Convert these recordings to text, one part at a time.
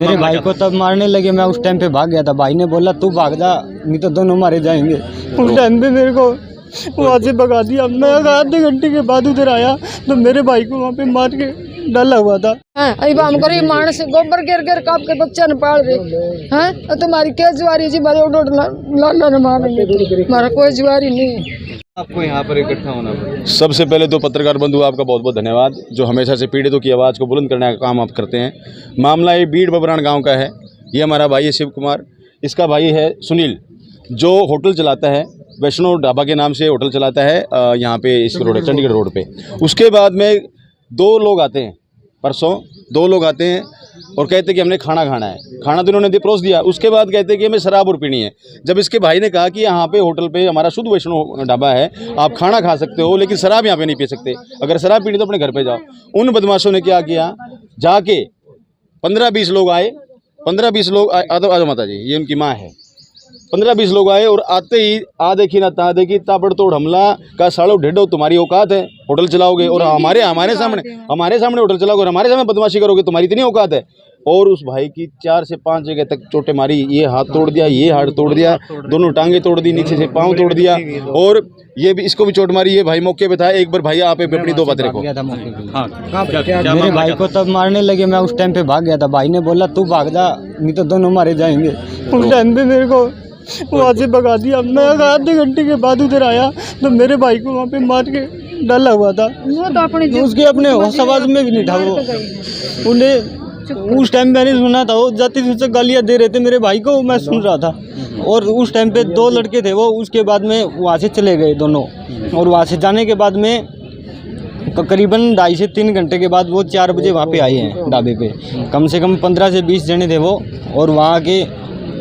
मेरे भाई को तब मारने लगे, मैं उस टाइम पे भाग गया था। भाई ने बोला तू भाग जा, नहीं तो दोनों मारे जाएंगे। उस टाइम पे मेरे को वहाँ से भगा दिया। मैं आधे घंटे के बाद उधर आया तो मेरे भाई को वहाँ पे मार के डाला हुआ था। अब हम गरीब मानस गोबर गिर गिर काप के बच्चा न पाल रहे हैं। तुम्हारी क्या जुआरी जी, मारे लाला न मारेंगे, हमारा कोई जुआरी नहीं है। आपको यहाँ पर इकट्ठा होना पड़ा। सबसे पहले तो पत्रकार बंधु आपका बहुत बहुत धन्यवाद, जो हमेशा से पीड़ितों की आवाज़ को बुलंद करने का काम आप करते हैं। मामला ये बीड़ बबरान गांव का है। ये हमारा भाई है शिव कुमार, इसका भाई है सुनील, जो होटल चलाता है, वैष्णो ढाबा के नाम से होटल चलाता है यहाँ पे इस रोड चंडीगढ़ रोड पे। उसके बाद में दो लोग आते हैं, परसों दो लोग आते हैं और कहते कि हमने खाना खाना है। खाना तो इन्होंने परोस दिया। उसके बाद कहते कि हमें शराब और पीनी है। जब इसके भाई ने कहा कि यहाँ पे होटल पे हमारा शुद्ध वैष्णो ढाबा है, आप खाना खा सकते हो लेकिन शराब यहाँ पे नहीं पी सकते, अगर शराब पीनी तो अपने घर पे जाओ। उन बदमाशों ने क्या किया, जाके 15-20 लोग आए, 15-20 लोग आदो माता जी, ये उनकी माँ है। 15-20 लोग आए और आते ही आ देखी ना ता देखी, ताबड़तोड़ हमला का सालो ढेडो, तुम्हारी औकात है, होटल चलाओगे और हमारे सामने होटल चलाओगे और हमारे सामने बदमाशी करोगे, तुम्हारी इतनी औकात है। और उस भाई की 4 से 5 जगह तक चोटें मारी। ये हाथ तोड़ दिया, ये हाथ तोड़ दिया, दोनों टांगे तोड़ दी, नीचे से पाँव तोड़ दिया और ये भी, इसको भी चोट मारी। ये भाई मौके पे था। एक बार भाई आप अपनी दो बात रखो। मेरे भाई को तब मारने लगे, मैं उस टाइम पे भाग गया था। भाई ने बोला तू भाग जा, नहीं तो दोनों मारे जाएंगे। उस टाइम पे मेरे को वहाँ से भगा दिया। मैं आधे घंटे के बाद उधर आया तो मेरे भाई को वहाँ पे मार के डाला हुआ था। तो उसके अपने होश आवाज में भी नहीं था वो। उन्हें उस टाइम मैंने सुना था, वो जाति सूचक गालियाँ दे रहे थे मेरे भाई को, मैं सुन रहा था। और उस टाइम पे 2 लड़के थे वो, उसके बाद में वहाँ से चले गए दोनों। और वहाँ से जाने के बाद में करीबन 2.5 से 3 घंटे के बाद वो 4 बजे वहाँ पे आए हैं ढाबे पे। कम से कम 15 से 20 जने थे वो। और वहाँ के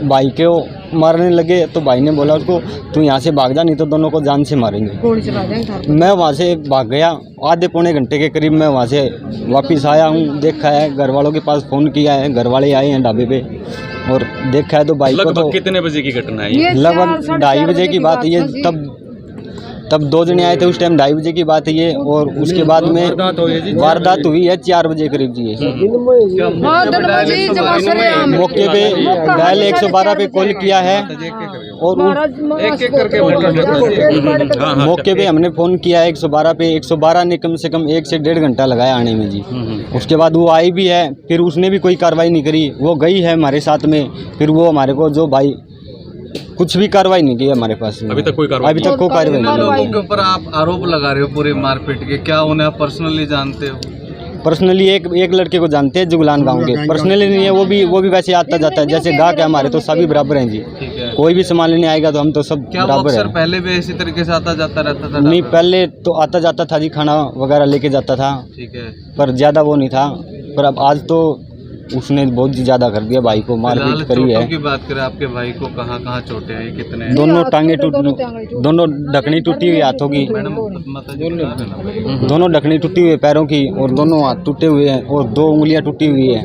भाई को मारने लगे तो भाई ने बोला उसको तू यहाँ से भाग जा, नहीं तो दोनों को जान से मारेंगे। मैं वहाँ से भाग गया। आधे पौने घंटे के करीब मैं वहाँ से वापस आया हूँ। देखा है, घर वालों के पास फ़ोन किया है, घर वाले आए हैं ढाबे पे और देखा है तो भाई को। तो कितने बजे की घटना है? लगभग 2:30 बजे की बात है ये। तब 2 जने आए थे उस टाइम, 2:30 बजे की बात है ये। और उसके बाद में वारदात हुई है 4 बजे करीब जी। मौके पे डायल 112 पे कॉल किया है और मौके पे हमने फ़ोन किया है 112 पे। 112 ने कम से कम 1 से 1.5 घंटा लगाया आने में जी। उसके बाद वो आई भी है, फिर उसने भी कोई कार्रवाई नहीं करी। वो गई है हमारे साथ में, फिर वो हमारे को जो भाई कुछ भी कार्रवाई नहीं की हमारे पास। अभी तक कोई कार्रवाई नहीं। लोगों के ऊपर आप आरोप लगा रहे हो पूरे मारपीट के, क्या उन्हें आप पर्सनली जानते हो? पर्सनली एक लड़के को जानते हैं जुगलान गांव के। पर्सनली नहीं है, वो भी वैसे आता जाता है, जैसे गाहक है हमारे तो सभी बराबर हैं जी। कोई भी सामान लेने आएगा तो हम तो सब बराबर हैं। पहले भी इसी तरीके से आता जाता रहता था? नहीं, पहले तो आता जाता था जी, खाना वगैरह लेके जाता था। ठीक है, पर ज़्यादा वो नहीं था। पर अब आज तो उसने बहुत ज़्यादा कर दिया, भाई को मारपीट करी है। की बात करें, आपके भाई को कहाँ चोटें आई, कितने? दोनों टांगे दोनों ढकनी टूटी हुई हाथों की, दोनों ढकनी टूटी हुई पैरों की और दोनों हाथ टूटे हुए हैं और 2 उंगलियां टूटी हुई है।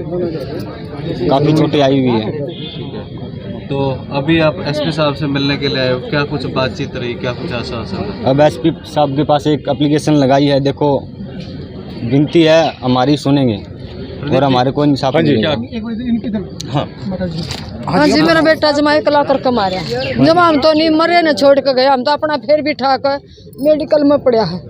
काफ़ी चोटें आई हुई है। तो अभी आप एसपी साहब से मिलने के लिए आए हो, क्या कुछ बातचीत रही, क्या कुछ आश्वासन? अब एसपी साहब के पास एक एप्लीकेशन लगाई है। देखो, विनती है हमारी सुनेंगे और हमारे को इंसाफ मिलेगा। हाँ जी, मेरा बेटा जमाई कला कर कमा रहा है। जब हम तो नहीं मरे न छोड़ के गए, हम तो अपना फिर भी ठाक मेडिकल में पड़ा है।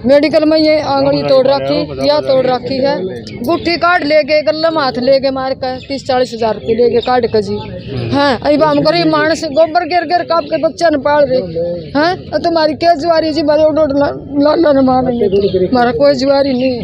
मेडिकल में ये आंगड़ी तोड़ रखी, या तोड़ रखी है। गुट्ठी काट ले गए, गले में हाथ ले गए मार कर, 30-40 हज़ार रुपये ले गए काट कर जी। हाँ, अब हम गरीब मानस गोबर गिर गिर काप के बच्चा न पाल रहे हैं। तुम्हारी क्या जुआरी जी, मारे लाला न मारेंगे, हमारा कोई जुआरी नहीं है।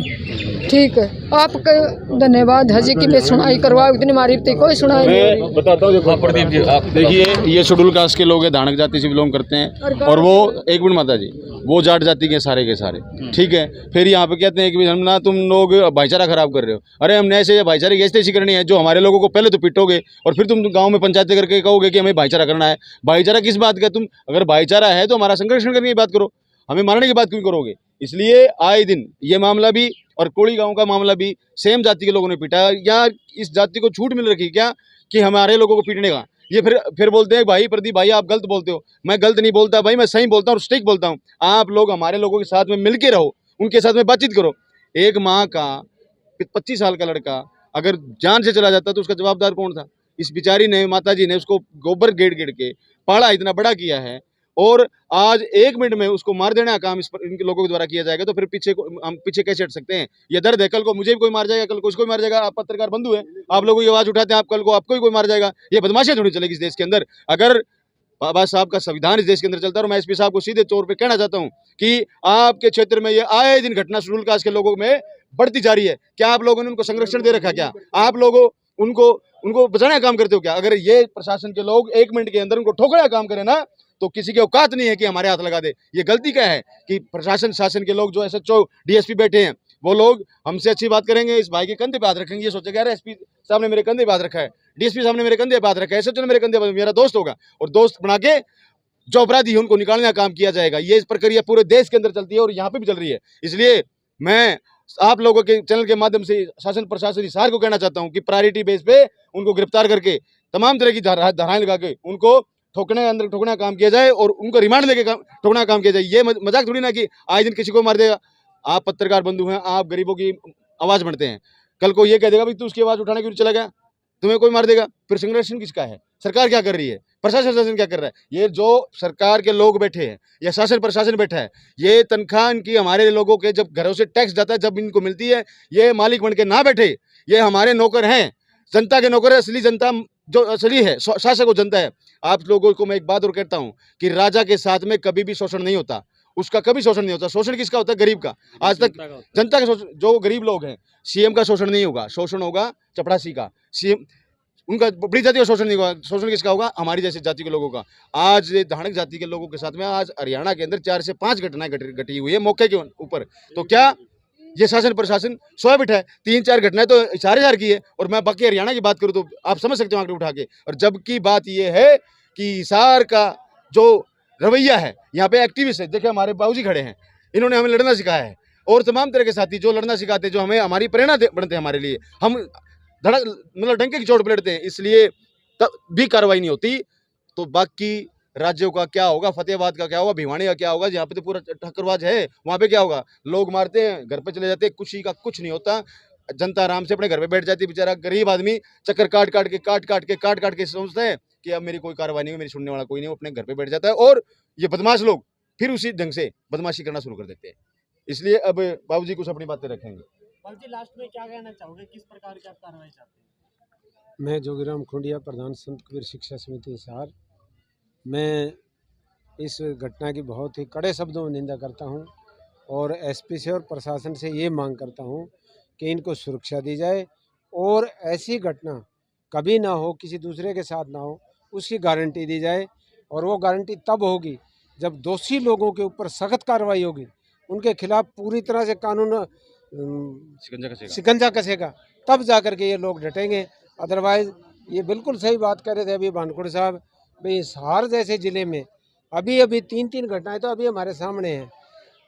ठीक है, आपका धन्यवाद है जी कि मैं सुनाई करवाओ, इतनी मारी थी कोई सुनाई नहीं। मैं बताता हूँ, प्रदीप जी आप देखिए, ये शेड्यूल कास्ट के लोग हैं, धानक जाति से बिलोंग करते हैं और वो 1 मिनट माता जी, वो जाट जाति के सारे, ठीक है। फिर यहाँ पे कहते हैं कि हम ना, तुम लोग भाईचारा खराब कर रहे हो। अरे हमने ऐसे भाईचारे की ऐसी करनी है, जो हमारे लोगों को पहले तो पिटोगे और फिर तुम गाँव में पंचायतें करके कहोगे कि हमें भाईचारा करना है। भाईचारा किस बात का? तुम अगर भाईचारा है तो हमारा संरक्षण करने की बात करो, हमें मारने की बात क्यों करोगे? इसलिए आए दिन ये मामला भी और कोड़ी गांव का मामला भी सेम जाति के लोगों ने पीटा। या इस जाति को छूट मिल रखी क्या कि हमारे लोगों को पीटने का? ये फिर बोलते हैं भाई प्रदीप भाई आप गलत बोलते हो। मैं गलत नहीं बोलता भाई, मैं सही बोलता हूँ और स्ट्रिक्ट बोलता हूँ। आप लोग हमारे लोगों के साथ में मिल के रहो, उनके साथ में बातचीत करो। एक माँ का 25 साल का लड़का अगर जान से चला जाता तो उसका जवाबदार कौन था? इस बेचारी ने, माताजी ने उसको गोबर गेड़ के पाड़ा इतना बड़ा किया है, और आज 1 मिनट में उसको मार देना का काम इनके लोगों के द्वारा किया जाएगा, तो फिर हम पीछे कैसे हट सकते हैं? ये दर्द है, कल को मुझे भी कोई मार जाएगा, कल को उसको भी मार जाएगा। आप पत्रकार बंधु हैं, आप लोगों की आवाज उठाते हैं, आप कल को आपको ही कोई मार जाएगा। ये बदमाशी थोड़ी चलेगी इस देश के अंदर। अगर बाबा साहब का संविधान इस देश के अंदर चलता है, और मैं एसपी साहब को सीधे तौर पे कहना चाहता हूं कि आपके क्षेत्र में ये आए दिन घटना शेड्यूल कास्ट के लोगों में बढ़ती जा रही है। क्या आप लोगों ने उनको संरक्षण दे रखा? क्या आप लोगों उनको बचाने का काम करते हो क्या? अगर ये प्रशासन के लोग 1 मिनट के अंदर उनको ठोकने का काम करें ना, तो किसी की औकात नहीं है कि हमारे हाथ लगा दे। ये गलती क्या है कि प्रशासन शासन के लोग, जो एसएचओ डीएसपी बैठे हैं, वो लोग हमसे अच्छी बात करेंगे, इस भाई के कंधे पे हाथ रखेंगे, ये सोचेगा यार एसपी साहब ने मेरे कंधे पे हाथ रखा है, डीएसपी साहब ने मेरे कंधे पे हाथ रखा है, एसएचओ ने मेरे कंधे पे, मेरा दोस्त होगा, और दोस्त बना के जो अपराधी है उनको निकालने का काम किया जाएगा। ये इस प्रक्रिया पूरे देश के अंदर चलती है और यहाँ पे भी चल रही है। इसलिए मैं आप लोगों के चैनल के माध्यम से शासन प्रशासन हिसार को कहना चाहता हूँ कि प्रायोरिटी बेस पे उनको गिरफ्तार करके तमाम तरह की धाराएं लगा के उनको ठोकने का काम किया जाए, और उनको रिमांड लेके ठोकने का काम किया जाए। ये मजाक थोड़ी ना कि आए दिन किसी को मार देगा। आप पत्रकार बंधु हैं, आप गरीबों की आवाज बनते हैं, कल को ये कह देगा भाई तू उसकी आवाज उठाने के लिए चला गया, तुम्हें कोई मार देगा, फिर संरक्षण किसका है? सरकार क्या कर रही है? प्रशासन क्या कर रहा है? ये जो सरकार के लोग बैठे हैं या शासन प्रशासन बैठा है, ये तनख्वाह इनकी हमारे लोगों के जब घरों से टैक्स जाता है, जब इनको मिलती है, ये मालिक बन के ना बैठे, ये हमारे नौकर हैं, जनता के नौकर है। असली जनता जो असली है, शासक वो जनता है। आप लोगों को मैं एक बात और कहता हूँ कि राजा के साथ में कभी भी शोषण नहीं होता, उसका कभी शोषण नहीं होता। शोषण किसका होता है? गरीब का। आज तक जनता का शोषण, जो गरीब लोग हैं, सीएम का शोषण नहीं होगा, शोषण होगा चपरासी का। सीएम उनका बड़ी जाति का शोषण नहीं होगा, शोषण किसका होगा? हमारी जैसी जाति के लोगों का। आज धाड़क जाति के लोगों के साथ में आज हरियाणा के अंदर 4 से 5 घटनाएं घटी हुई है मौके के ऊपर। तो क्या ये शासन प्रशासन सोया बिठा है? 3-4 घटनाएं तो 4,000 की है, और मैं बाकी हरियाणा की बात करूं तो आप समझ सकते हो आंकड़े उठा के। और जबकि बात ये है कि हिसार का जो रवैया है, यहाँ पे एक्टिविस्ट है, देखिए हमारे बाबूजी खड़े हैं, इन्होंने हमें लड़ना सिखाया है, और तमाम तरह के साथी जो लड़ना सिखाते हैं, जो हमें हमारी प्रेरणा बनते हैं हमारे लिए, हम धड़क मतलब डंके की चोट पे लड़ते हैं, इसलिए तब भी कार्रवाई नहीं होती। तो बाकी राज्यों का क्या होगा? फतेहाबाद का क्या होगा? भिवानी का क्या होगा? जहाँ पे तो पूरा ठक्करबाज है, वहाँ पे क्या होगा? लोग मारते हैं, घर पे चले जाते हैं, खुशी का कुछ नहीं होता। जनता आराम से अपने घर पे बैठ जाती है। बेचारा गरीब आदमी चक्कर काट काट के सोचता है कि अब मेरी कोई कार्रवाई नहीं है, मेरी सुनने वाला कोई नहीं, वो अपने घर पे बैठ जाता है, और ये बदमाश लोग फिर उसी ढंग से बदमाशी करना शुरू कर देते हैं। इसलिए अब बाबूजी कुछ अपनी बातें रखेंगे। बाबूजी लास्ट में क्या कहना चाहोगे, किस प्रकार की आप कार्रवाई चाहते हैं? मैं जोगीराम खुंडिया, प्रधान संत कबीर शिक्षा समिति हिसार। मैं इस घटना की बहुत ही कड़े शब्दों में निंदा करता हूं, और एसपी से और प्रशासन से ये मांग करता हूं कि इनको सुरक्षा दी जाए, और ऐसी घटना कभी ना हो, किसी दूसरे के साथ ना हो, उसकी गारंटी दी जाए। और वो गारंटी तब होगी जब दोषी लोगों के ऊपर सख्त कार्रवाई होगी, उनके खिलाफ पूरी तरह से कानून शिकंजा कसेगा, तब जाकर के ये लोग डटेंगे। अदरवाइज ये बिल्कुल सही बात कर रहे थे अभी भानकुड़ साहब, भाई हिसार जैसे ज़िले में अभी 3 घटनाएं तो अभी हमारे सामने हैं,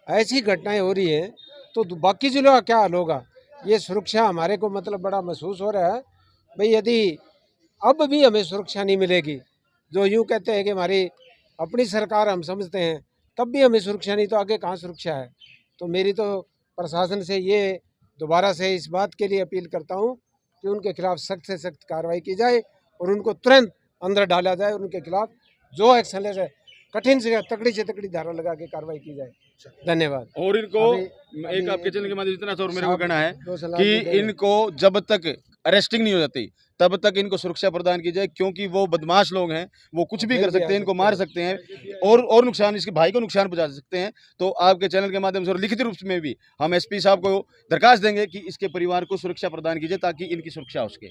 ऐसी घटनाएं हो रही हैं, तो बाकी ज़िलों का क्या हाल होगा? ये सुरक्षा हमारे को मतलब बड़ा महसूस हो रहा है। भाई यदि अब भी हमें सुरक्षा नहीं मिलेगी, जो यूँ कहते हैं कि हमारी अपनी सरकार हम समझते हैं, तब भी हमें सुरक्षा नहीं, तो आगे कहाँ सुरक्षा है? तो मेरी तो प्रशासन से ये दोबारा से इस बात के लिए अपील करता हूँ कि उनके खिलाफ सख्त से सख्त कार्रवाई की जाए, और उनको तुरंत अंदर डाला जाए, और उनके खिलाफ जो एक्शन ले जाए, कठिन से तकड़ी धारा लगा के कार्रवाई की जाए। धन्यवाद। और इनको एक आपके चैनल के माध्यम से इतना सा और मेरे को कहना है कि इनको जब तक अरेस्टिंग नहीं हो जाती तब तक इनको सुरक्षा प्रदान की जाए, क्योंकि वो बदमाश लोग हैं, वो कुछ भी कर सकते हैं, इनको मार सकते हैं, और नुकसान, इसके भाई को नुकसान पहुंचा सकते हैं। तो आपके चैनल के माध्यम से और लिखित रूप में भी हम एसपी साहब को दरखास्त देंगे कि इसके परिवार को सुरक्षा प्रदान कीजिए, ताकि इनकी सुरक्षा हो सके।